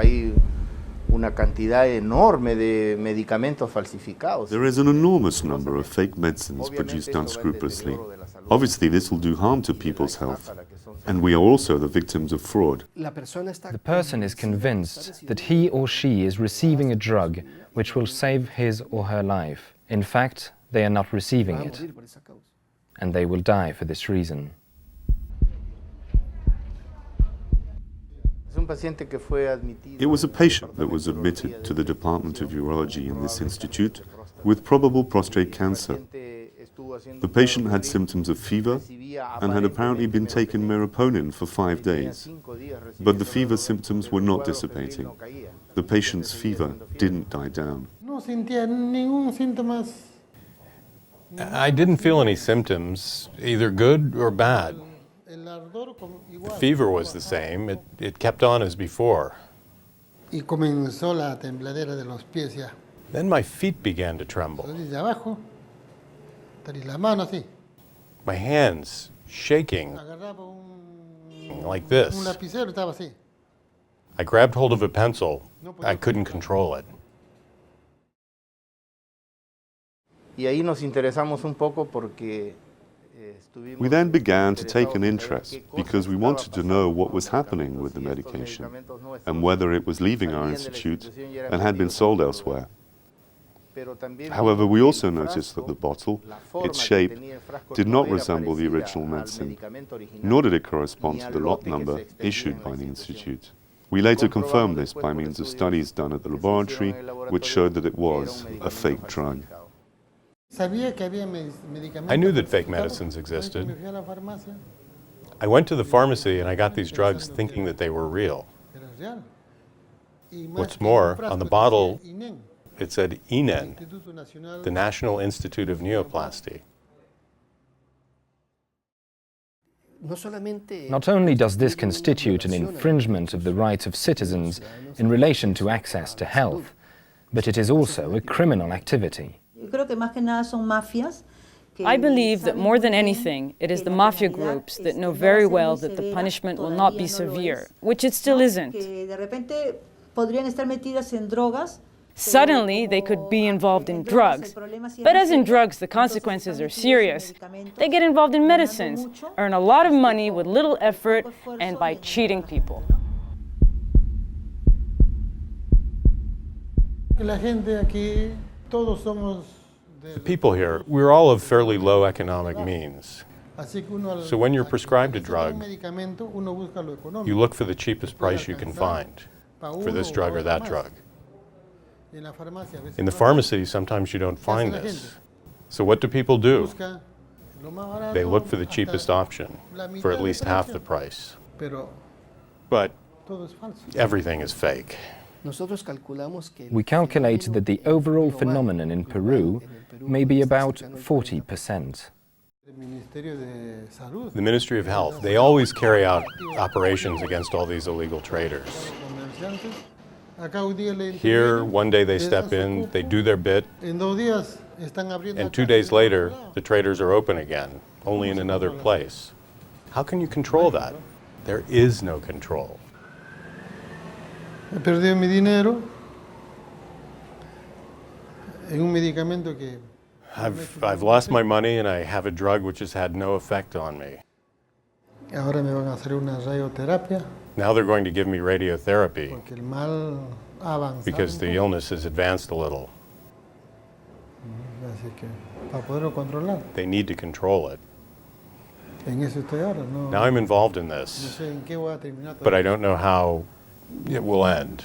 Hay una cantidad enorme de medicamentos falsificados. There is an enormous number of fake medicines produced unscrupulously. Obviously, this will do harm to people's health, and we are also the victims of fraud. The person is convinced that he or she is receiving a drug which will save his or her life. In fact, they are not receiving it, and they will die for this reason. It was a patient that was admitted to the Department of Urology in this institute with probable prostate cancer. The patient had symptoms of fever and had apparently been taking meropenem for 5 days. But the fever symptoms were not dissipating. The patient's fever didn't die down. I didn't feel any symptoms, either good or bad. The fever was the same. It kept on as before. Then my feet began to tremble. My hands shaking like this. I grabbed hold of a pencil. I couldn't control it. We then began to take an interest because we wanted to know what was happening with the medication and whether it was leaving our institute and had been sold elsewhere. However, we also noticed that the bottle, its shape, did not resemble the original medicine, nor did it correspond to the lot number issued by the institute. We later confirmed this by means of studies done at the laboratory, which showed that it was a fake drug. I knew that fake medicines existed. I went to the pharmacy and I got these drugs thinking that they were real. What's more, on the bottle, it said INEN, the National Institute of Neoplasty. Not only does this constitute an infringement of the rights of citizens in relation to access to health, but it is also a criminal activity. I believe that more than anything, it is the mafia groups that know very well that the punishment will not be severe, which it still isn't. Suddenly, they could be involved in drugs, but as in drugs the consequences are serious, they get involved in medicines, earn a lot of money with little effort, and by cheating people. The people here, we're all of fairly low economic means. So when you're prescribed a drug, you look for the cheapest price you can find for this drug or that drug. In the pharmacy, sometimes you don't find this. So what do people do? They look for the cheapest option for at least half the price. But everything is fake. We calculate that the overall phenomenon in Peru may be about 40%. The Ministry of Health, they always carry out operations against all these illegal traders. Here, one day they step in, they do their bit, and 2 days later, the traders are open again, only in another place. How can you control that? There is no control. I've lost my money and I have a drug which has had no effect on me. Now they're going to give me radiotherapy because the illness has advanced a little. They need to control it. Now I'm involved in this, but I don't know how it will end.